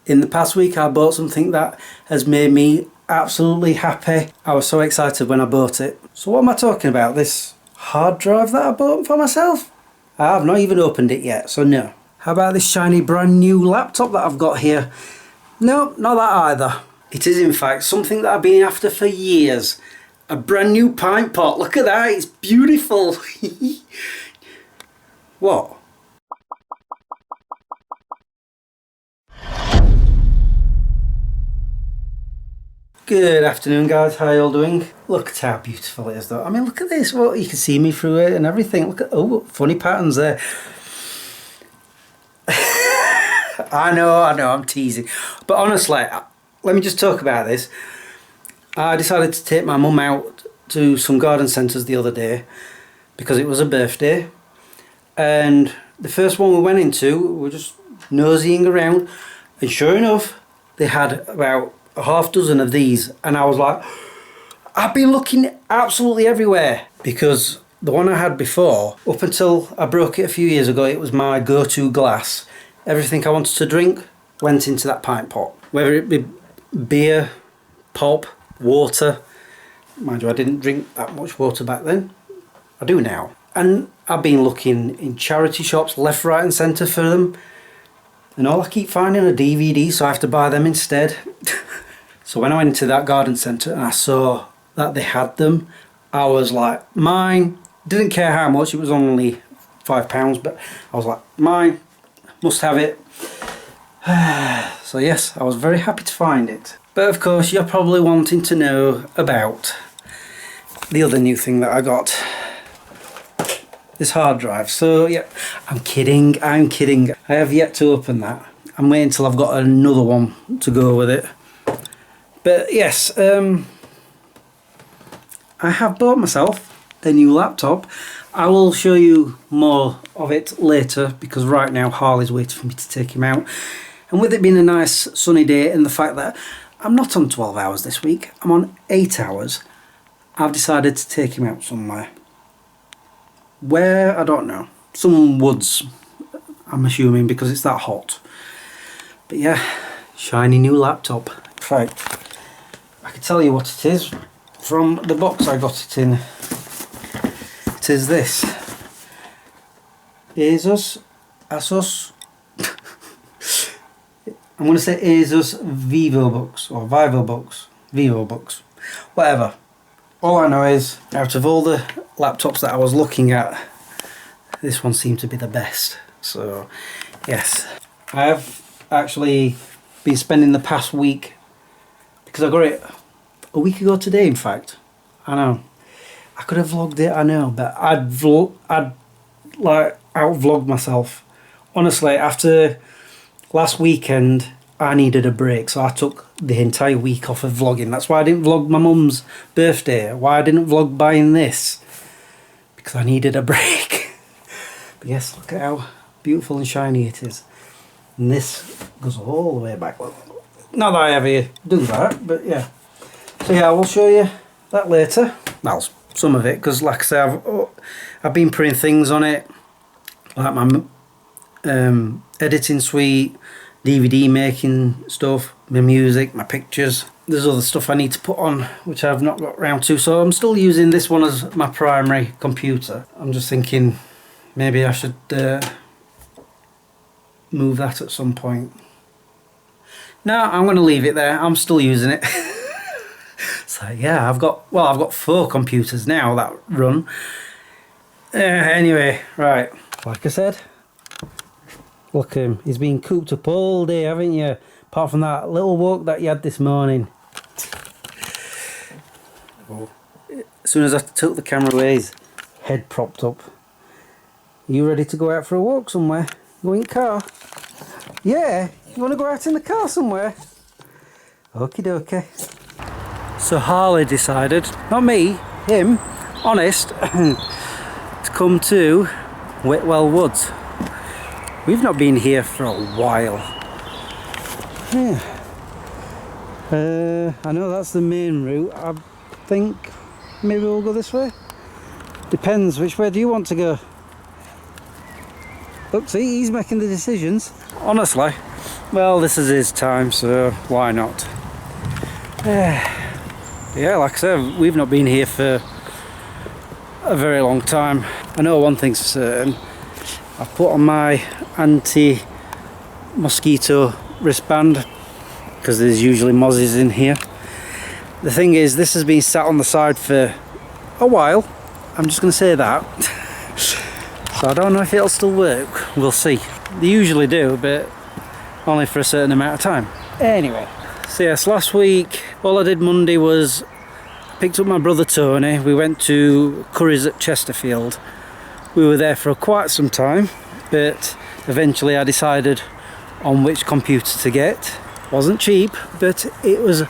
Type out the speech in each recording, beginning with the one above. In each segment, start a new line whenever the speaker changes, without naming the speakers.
In the past week I bought something that has made me absolutely happy. I was so excited when I bought it. So what am I talking about? This hard drive that I bought for myself? I've not even opened it yet, so no. How about this shiny brand new laptop that I've got here? No, not that either. It is in fact something that I've been after for years. A brand new pint pot. Look at that, it's beautiful. What? Good afternoon guys, how are you all doing? Look at how beautiful it is though. I mean, look at this, well, you can see me through it and everything. Look at, oh, funny patterns there. I know, I'm teasing. But honestly, let me just talk about this. I decided to take my mum out to some garden centres the other day because it was her birthday. And the first one we went into, we were just nosying around. And sure enough, they had about a half dozen of these, and I was like, I've been looking absolutely everywhere, because the one I had before, up until I broke it a few years ago, it was my go-to glass. Everything I wanted to drink went into that pint pot, whether it be beer, pop, water. Mind you, I didn't drink that much water back then. I do now. And I've been looking in charity shops left, right and centre for them, and all I keep finding are DVD, so I have to buy them instead. So when I went into that garden centre and I saw that they had them, I was like, mine. Didn't care how much, it was only £5, but I was like, mine, must have it. So yes, I was very happy to find it. But of course you're probably wanting to know about the other new thing that I got. This hard drive. So yeah, I'm kidding. I have yet to open that. I'm waiting till I've got another one to go with it. But yes, I have bought myself a new laptop. I will show you more of it later, because right now Harley's waiting for me to take him out. And with it being a nice sunny day and the fact that I'm not on 12 hours this week, I'm on 8 hours, I've decided to take him out somewhere. Where? I don't know. Some woods, I'm assuming, because it's that hot. But yeah, shiny new laptop. In fact, I can tell you what it is from the box I got it in. It is this. Asus. I'm going to say Asus VivoBooks or VivoBooks, whatever. All I know is, out of all the laptops that I was looking at, this one seemed to be the best. So yes, I have actually been spending the past week, because I got it a week ago today in fact. I know, I could have vlogged it, I know, but I'd like out-vlogged myself. Honestly, after last weekend I needed a break, so I took the entire week off of vlogging. That's why I didn't vlog my mum's birthday, why I didn't vlog buying this, because I needed a break. But yes, look at how beautiful and shiny it is. And this goes all the way back. Well, not that I ever do that, but yeah. So yeah, I will show you that later. Well, some of it, because like I say, I've been putting things on it, like my editing suite, DVD making stuff, my music, my pictures. There's other stuff I need to put on which I've not got round to, so I'm still using this one as my primary computer. I'm just thinking maybe I should move that at some point. No, I'm going to leave it there. I'm still using it. So yeah, I've got 4 computers now that run. Anyway, right, like I said, look at him, he's been cooped up all day, haven't you? Apart from that little walk that you had this morning. As soon as I took the camera away, his head propped up. Are you ready to go out for a walk somewhere? Go in the car? Yeah, you want to go out in the car somewhere? Okie dokie. So Harley decided, not me, him, honest, to come to Whitwell Woods. We've not been here for a while. Yeah. I know that's the main route. I think maybe we'll go this way. Depends, which way do you want to go? Look, see, he's making the decisions. Honestly, well, this is his time, so why not? Yeah, like I said, we've not been here for a very long time. I know one thing's certain. I've put on my anti-mosquito wristband because there's usually mozzies in here. The thing is, this has been sat on the side for a while. I'm just going to say that. So I don't know if it'll still work. We'll see. They usually do, but only for a certain amount of time. Anyway, so yes, last week all I did Monday was picked up my brother Tony. We went to Curry's at Chesterfield. We were there for quite some time, but eventually I decided on which computer to get. Wasn't cheap, but it was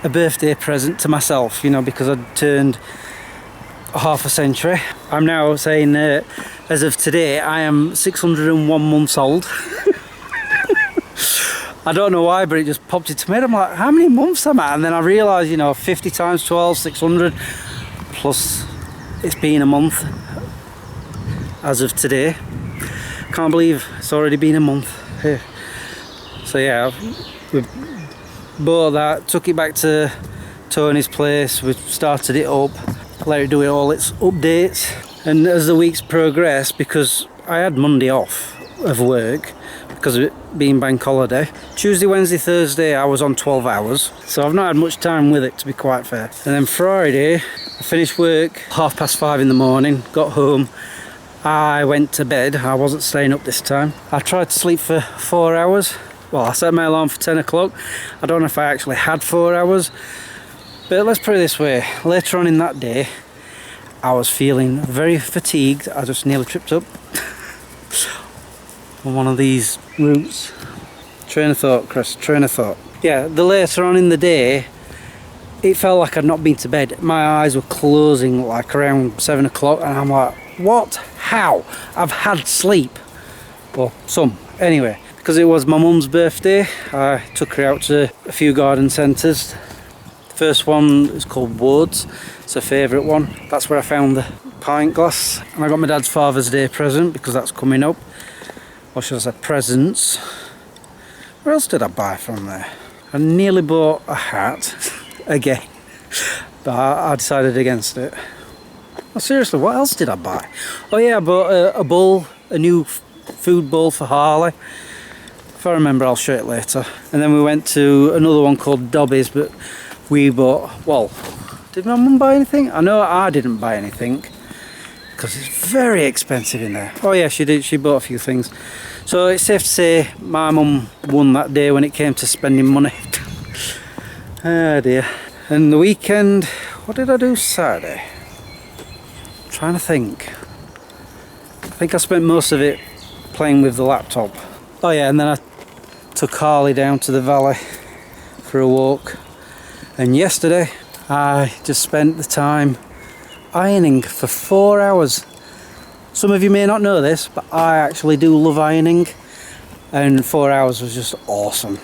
a birthday present to myself, you know, because I'd turned half a century. I'm now saying as of today I am 601 months old. I don't know why, but it just popped into my head. I'm like, how many months am I? And then I realised, you know, 50 times 12, 600, plus it's been a month as of today. Can't believe it's already been a month. So yeah, we bought that, took it back to Tony's place, we started it up, let it do all its updates. And as the weeks progressed, because I had Monday off of work, because of it being bank holiday, Tuesday, Wednesday, Thursday I was on 12 hours, so I've not had much time with it, to be quite fair. And then Friday I finished work 5:30 in the morning, got home, I went to bed. I wasn't staying up this time. I tried to sleep for 4 hours. Well, I set my alarm for 10 o'clock. I don't know if I actually had 4 hours, but let's put it this way, later on in that day I was feeling very fatigued. I just nearly tripped up on one of these routes. Train of thought, Chris, train of thought. Yeah, the later on in the day, it felt like I'd not been to bed. My eyes were closing like around 7 o'clock, and I'm like, what? How? I've had sleep. Well, some. Anyway, because it was my mum's birthday, I took her out to a few garden centres. The first one is called Woods. It's a favourite one. That's where I found the pint glass. And I got my dad's Father's Day present, because that's coming up. Or should I say presents. Where else did I buy from there? I nearly bought a hat again, but I decided against it. Oh, seriously, what else did I buy? Oh yeah, I bought a bowl, a new food bowl for Harley. If I remember, I'll show it later. And then we went to another one called Dobby's, but we bought, well, did my mum buy anything? I know I didn't buy anything, because it's very expensive in there. Oh yeah, she did, she bought a few things. So it's safe to say my mum won that day when it came to spending money. Oh dear. And the weekend, what did I do Saturday? I'm trying to think. I think I spent most of it playing with the laptop. Oh yeah, and then I took Harley down to the valley for a walk. And yesterday I just spent the time ironing for 4 hours. Some of you may not know this, but I actually do love ironing, and 4 hours was just awesome.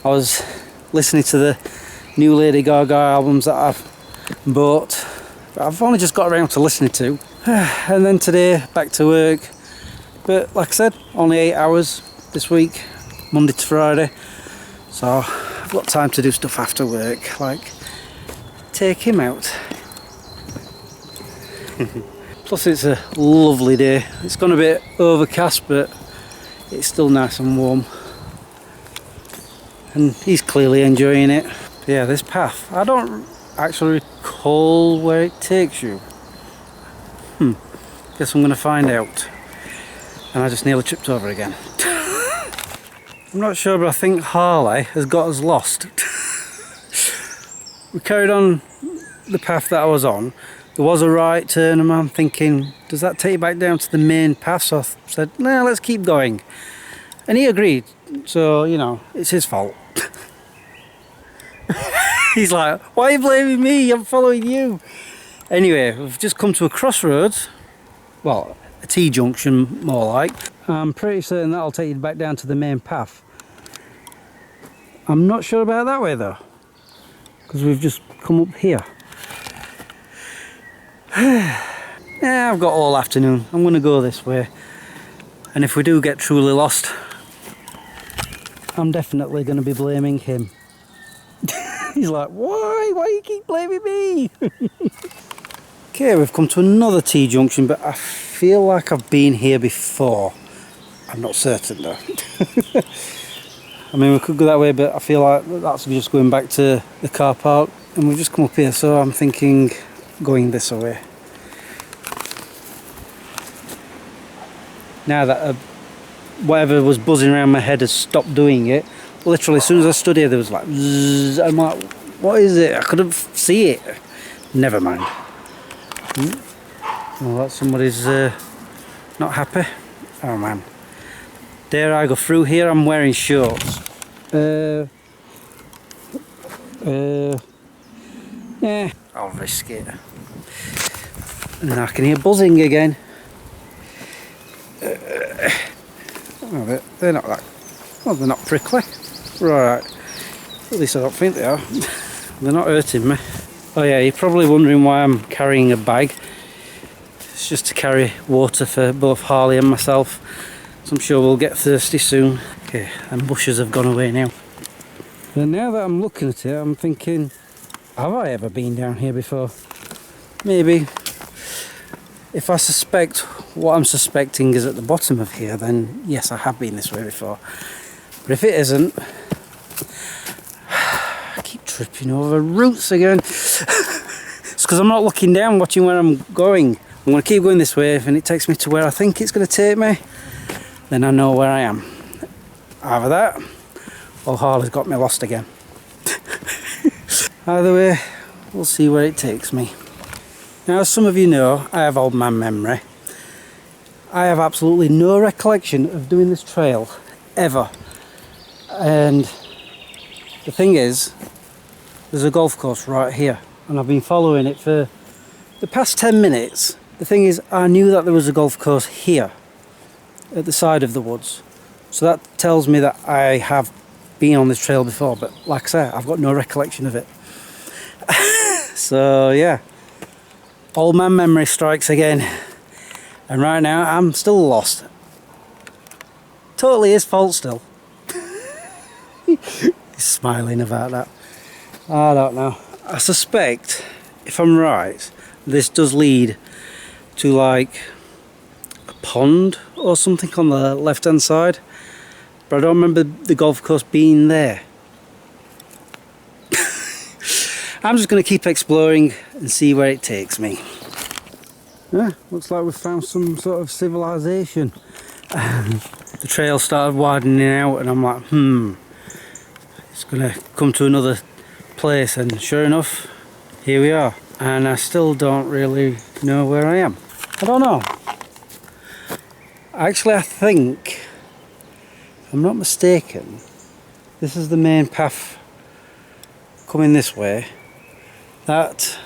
I was listening to the new Lady Gaga albums that I've bought, but I've only just got around to listening to. And then today back to work, but like I said, only 8 hours this week, Monday to Friday, so I've got time to do stuff after work, like take him out. Plus it's a lovely day. It's gone a bit overcast, but it's still nice and warm, and he's clearly enjoying it. But yeah, this path, I don't actually recall where it takes you. Guess I'm gonna find out. And I just nearly tripped over again. I'm not sure, but I think Harley has got us lost. We carried on the path that I was on. There was a right turn, and I'm thinking, does that take you back down to the main path? So I said, no, let's keep going. And he agreed, so, you know, it's his fault. He's like, why are you blaming me? I'm following you. Anyway, we've just come to a crossroads. Well, a T-junction, more like. I'm pretty certain that'll take you back down to the main path. I'm not sure about that way, though, because we've just come up here. Yeah, I've got all afternoon. I'm going to go this way, and if we do get truly lost, I'm definitely going to be blaming him. He's like, why? Why you keep blaming me? Okay, we've come to another T-junction, but I feel like I've been here before. I'm not certain though. I mean, we could go that way, but I feel like that's just going back to the car park. And we've just come up here, so I'm thinking going this way. Now that whatever was buzzing around my head has stopped doing it. Literally, as soon as I stood here, there was like zzz. I'm like, what is it? I couldn't see it. Never mind. Well, that somebody's not happy. Oh man. Dare I go through here? I'm wearing shorts. Yeah, I'll risk it. And I can hear buzzing again. Oh, they're not that. Well, they're not prickly. Right. At least I don't think they are. They're not hurting me. Oh yeah, you're probably wondering why I'm carrying a bag. It's just to carry water for both Harley and myself. So I'm sure we'll get thirsty soon. Okay, and bushes have gone away now. But now that I'm looking at it, I'm thinking, have I ever been down here before? Maybe. If I suspect what I'm suspecting is at the bottom of here, then yes, I have been this way before. But if it isn't, I keep tripping over roots again. It's because I'm not looking down, watching where I'm going. I'm going to keep going this way, and it takes me to where I think it's going to take me. Then I know where I am. Either that, or Harley's got me lost again. Either way, we'll see where it takes me. Now, as some of you know, I have old man memory. I have absolutely no recollection of doing this trail, ever. And the thing is, there's a golf course right here, and I've been following it for the past 10 minutes. The thing is, I knew that there was a golf course here, at the side of the woods. So that tells me that I have been on this trail before, but like I say, I've got no recollection of it. So yeah, old man memory strikes again. And right now, I'm still lost. Totally his fault still. He's smiling about that. I don't know. I suspect, if I'm right, this does lead to like a pond or something on the left hand side, but I don't remember the golf course being there. I'm just going to keep exploring and see where it takes me. Yeah, looks like we've found some sort of civilization. The trail started widening out and I'm like, it's going to come to another place, and sure enough, here we are. And I still don't really know where I am. I don't know. Actually, I think, if I'm not mistaken, this is the main path coming this way. That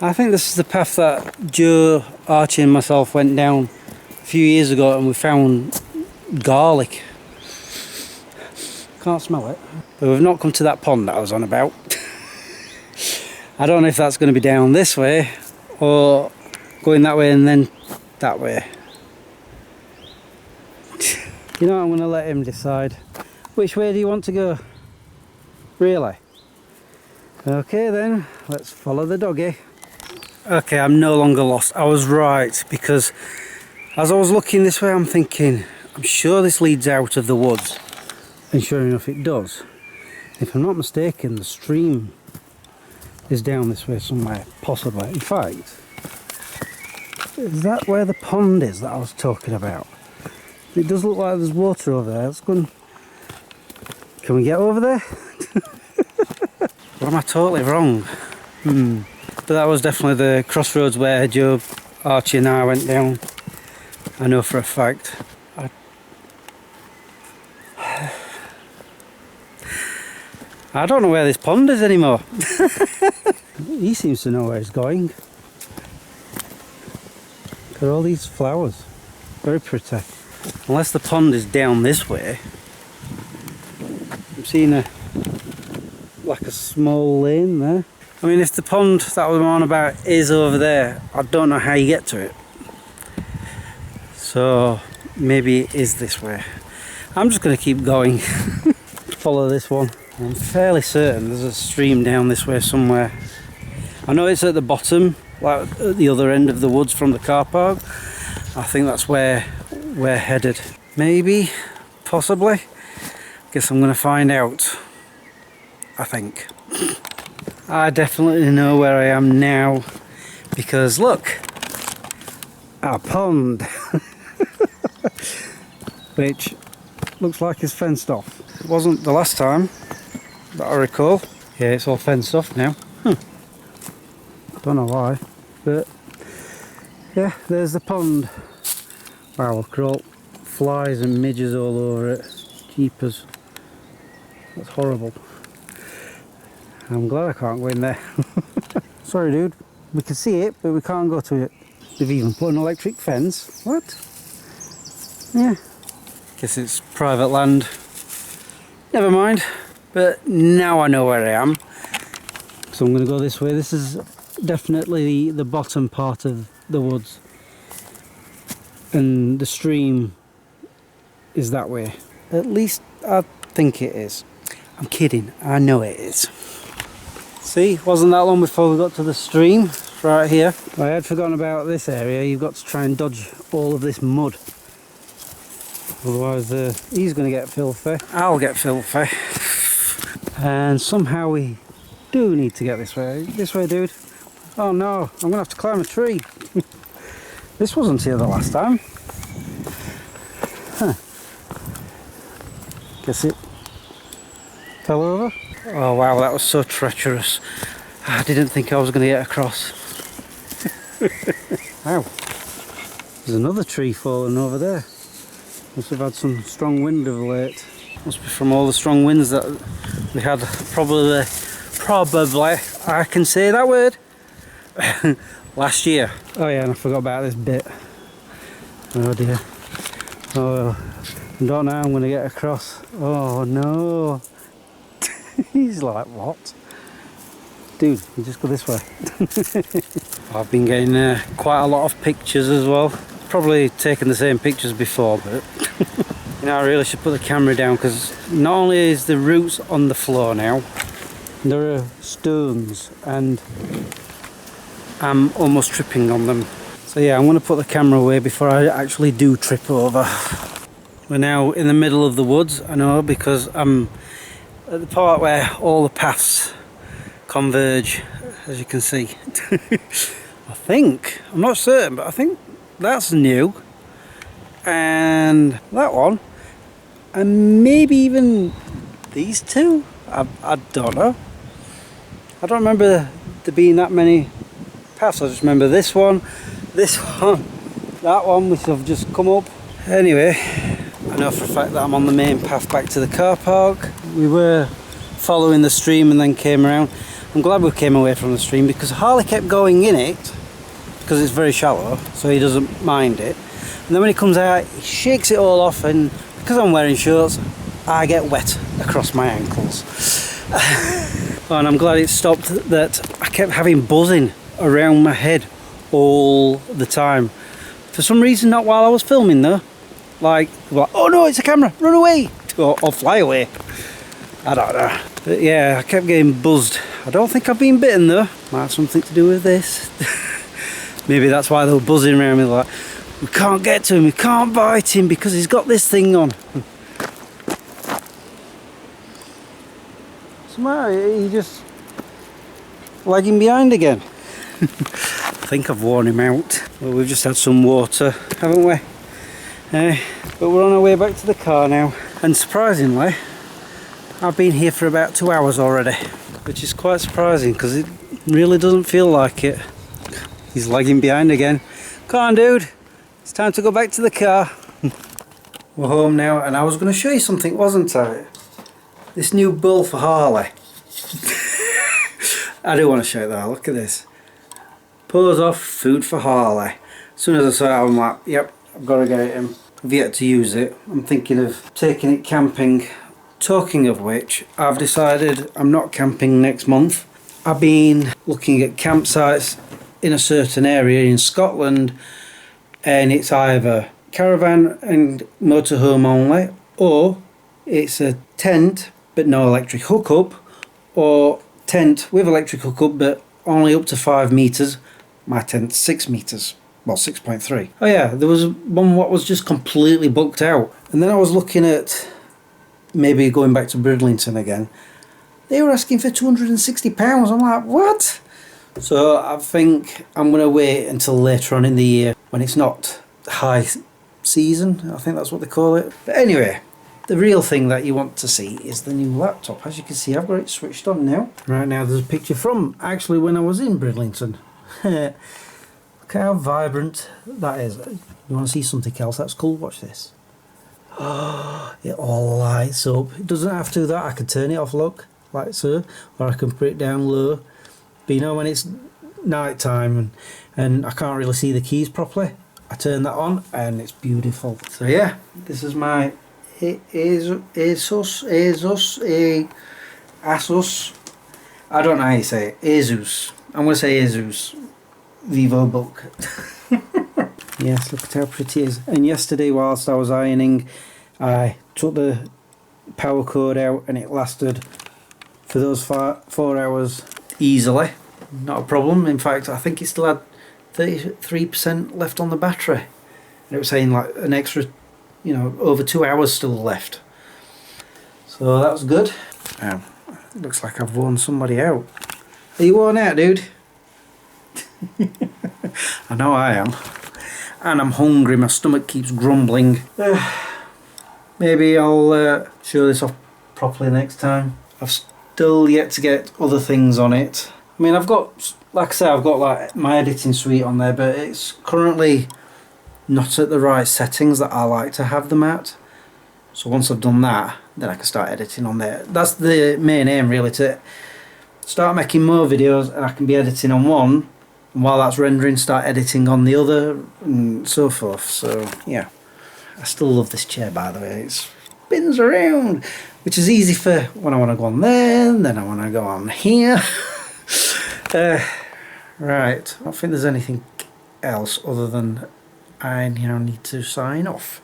I think this is the path that Joe, Archie and myself went down a few years ago, and we found garlic. Can't smell it. But we've not come to that pond that I was on about. I don't know if that's going to be down this way or going that way and then that way. You know, I'm going to let him decide. Which way do you want to go? Really? Okay then, let's follow the doggy. Okay, I'm no longer lost. I was right, because as I was looking this way, I'm thinking, I'm sure this leads out of the woods. And sure enough, it does. If I'm not mistaken, the stream is down this way somewhere, possibly. In fact, is that where the pond is that I was talking about? It does look like there's water over there. Let's go and... Can we get over there? Or am I totally wrong? But that was definitely the crossroads where Joe, Archie and I went down. I know for a fact. I don't know where this pond is anymore. He seems to know where he's going. Look at all these flowers. Very pretty. Unless the pond is down this way. I'm seeing like a small lane there. I mean, if the pond that I'm on about is over there, I don't know how you get to it. So maybe it is this way. I'm just going to keep going. Follow this one. I'm fairly certain there's a stream down this way somewhere. I know it's at the bottom, like at the other end of the woods from the car park. I think that's where we're headed. Maybe, possibly. Guess I'm going to find out. I think. I definitely know where I am now, because look, a pond, which looks like it's fenced off. It wasn't the last time that I recall. Yeah, it's all fenced off now. Don't know why, but yeah, there's the pond. Wow, look at all flies and midges all over it. Jeepers, that's horrible. I'm glad I can't go in there. Sorry dude, we can see it but we can't go to it. They've even put an electric fence. What? Yeah, guess it's private land. Never mind, but now I know where I am. So I'm going to go this way. This is definitely the bottom part of the woods, and the stream is that way. At least I think it is. I'm kidding, I know it is. See, wasn't that long before we got to the stream, right here. I had forgotten about this area. You've got to try and dodge all of this mud. Otherwise he's going to get filthy. I'll get filthy. And somehow we do need to get this way. This way, dude. Oh no, I'm going to have to climb a tree. This wasn't here the last time. Huh. Guess it fell over. Oh wow, that was so treacherous. I didn't think I was going to get across. Wow. There's another tree falling over there. Must have had some strong wind of late. Must be from all the strong winds that we had probably, I can say that word, last year. Oh yeah, and I forgot about this bit. Oh dear. Oh, I don't know how I'm going to get across. Oh no. He's like, what? Dude, you just go this way. I've been getting quite a lot of pictures as well. Probably taken the same pictures before, but you know, I really should put the camera down, because not only is the roots on the floor now, there are stones and I'm almost tripping on them. So yeah, I'm going to put the camera away before I actually do trip over. We're now in the middle of the woods, I know, because I'm at the part where all the paths converge, as you can see. I think, I'm not certain, but I think that's new. And that one, and maybe even these two. I don't know. I don't remember there being that many paths. I just remember this one, that one, which have just come up. Anyway, I know for a fact that I'm on the main path back to the car park. We were following the stream and then came around. I'm glad we came away from the stream, because Harley kept going in it, because it's very shallow, so he doesn't mind it. And then when he comes out, he shakes it all off, and because I'm wearing shorts, I get wet across my ankles. And I'm glad it stopped that I kept having buzzing around my head all the time. For some reason, not while I was filming though. Like, oh no, it's a camera, run away, or fly away. I don't know. But yeah, I kept getting buzzed. I don't think I've been bitten though. Might have something to do with this. Maybe that's why they were buzzing around me, like, we can't get to him, we can't bite him because he's got this thing on. Somehow he just lagging behind again. I think I've worn him out. Well, we've just had some water, haven't we? But we're on our way back to the car now. And surprisingly, I've been here for about 2 hours already, which is quite surprising because it really doesn't feel like it. He's lagging behind again. Come on, dude. It's time to go back to the car. We're home now, and I was going to show you something, wasn't I? This new bowl for Harley. I do want to show you that. Look at this. Pause off, food for Harley. As soon as I saw it, I'm like, yep, I've got to get it in. I've yet to use it. I'm thinking of taking it camping. Talking of which, I've decided I'm not camping next month. I've been looking at campsites in a certain area in Scotland, and it's either caravan and motorhome only, or it's a tent but no electric hookup, or tent with electric hookup but only up to 5 metres. My tent's 6 metres. Well, 6.3. Oh yeah, there was one what was just completely booked out. And then I was looking at maybe going back to Bridlington again. They were asking for £260. I'm like, what? So I think I'm going to wait until later on in the year when it's not high season. I think that's what they call it. But anyway, the real thing that you want to see is the new laptop. As you can see, I've got it switched on now. Right now there's a picture from actually when I was in Bridlington. Look how vibrant that is. You want to see something else that's cool? Watch this. Oh, it all lights up. It doesn't have to do that. I can turn it off, look, like so. Or I can put it down low. But you know when it's night time and I can't really see the keys properly, I turn that on and it's beautiful. So yeah, this is my Asus. I don't know how you say it. Asus. I'm going to say Asus VivoBook. Yes, look at how pretty it is. And yesterday whilst I was ironing, I took the power cord out and it lasted for those 4 hours easily. Not a problem. In fact, I think it still had 33% left on the battery. And it was saying like an extra, you know, over 2 hours still left. So that was good. Looks like I've worn somebody out. Are you worn out, dude? I know I am. And I'm hungry, my stomach keeps grumbling. Maybe I'll show this off properly next time. I've still yet to get other things on it. I mean, I've got, like I say, I've got like my editing suite on there, but it's currently not at the right settings that I like to have them at. So once I've done that, then I can start editing on there. That's the main aim really, to start making more videos and I can be editing on one, and while that's rendering, start editing on the other, and so forth. So yeah, I still love this chair, by the way. It spins around, which is easy for when I want to go on there, and then I want to go on here. Right, I don't think there's anything else other than I now need to sign off.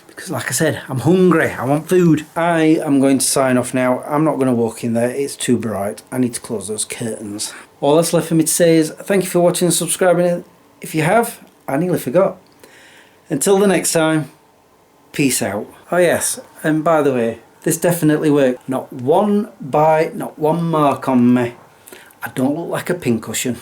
Because like I said, I'm hungry, I want food. I am going to sign off now. I'm not going to walk in there, it's too bright. I need to close those curtains. All that's left for me to say is thank you for watching and subscribing. If you have, I nearly forgot. Until the next time, peace out. Oh yes, and by the way, this definitely worked. Not one bite, not one mark on me. I don't look like a pincushion.